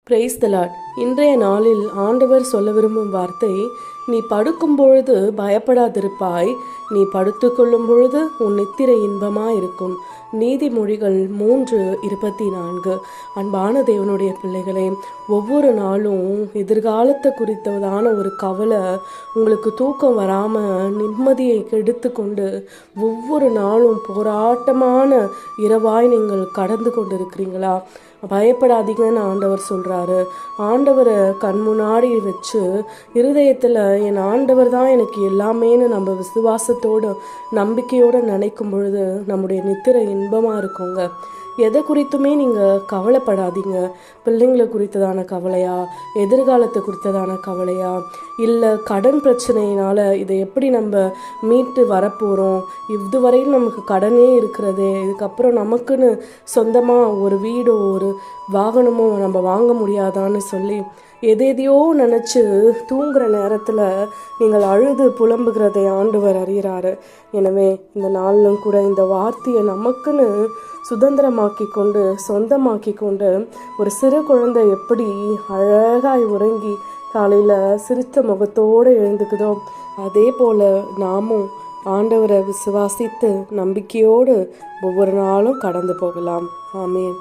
Praise the Lord. இன்றைய நாளில் ஆண்டவர் சொல்ல விரும்பும் வார்த்தை, நீ படுக்கும் பொழுது பயப்படாதிருப்பாய், நீ படுத்துக்கொள்ளும் பொழுது உன் நித்திரை இன்பமாயிருக்கும். நீதிமொழிகள் 3:24. அன்பான தேவனுடைய பிள்ளைகளே, ஒவ்வொரு நாளும் எதிர்காலத்தை குறித்ததான ஒரு கவலை உங்களுக்கு தூக்கம் வராமல் நிம்மதியை கெடுத்து கொண்டு ஒவ்வொரு நாளும் போராட்டமான இரவாய் நீங்கள் கடந்து கொண்டு இருக்கிறீங்களா? பயப்படாதீங்கன்னு ஆண்டவர் சொல்கிறாரு. ஆண்டவரை கண் முன்னாடி வச்சு இருதயத்தில் என் ஆண்டவர் தான் எனக்கு எல்லாமேன்னு நம்ம விசுவாசத்தோடு நம்பிக்கையோடு நினைக்கும் பொழுது நம்முடைய நித்திரை இன்பமாக இருக்குங்க. எதை குறித்துமே நீங்கள் கவலைப்படாதீங்க. பிள்ளைங்களை குறித்ததான கவலையா, எதிர்காலத்தை குறித்ததான கவலையா, இல்லை கடன் பிரச்சனையினால் இதை எப்படி நம்ம மீட்டு வரப்போகிறோம், இதுவரையில் நமக்கு கடனே இருக்கிறதே, இதுக்கப்புறம் நமக்குன்னு சொந்தமாக ஒரு வீடோ ஒரு வாகனமோ நம்ம வாங்க முடியாதான்னு சொல்லி எதையோ நினச்சி தூங்குகிற நேரத்தில் நீங்கள் அழுது புலம்புகிறதை ஆண்டவர் அறிகிறாரு. எனவே இந்த நாளிலும் கூட இந்த வார்த்தையை நமக்குன்னு சுதந்திரமாக்கி கொண்டு சொந்தமாக்கி கொண்டு ஒரு சிறு குழந்தை எப்படி அழகாய் உறங்கி காலையில் சிரித்த முகத்தோடு எழுந்துக்குதோ, அதே போல் நாமும் ஆண்டவரை விசுவாசித்து நம்பிக்கையோடு ஒவ்வொரு நாளும் கடந்து போகலாம். ஆமென்.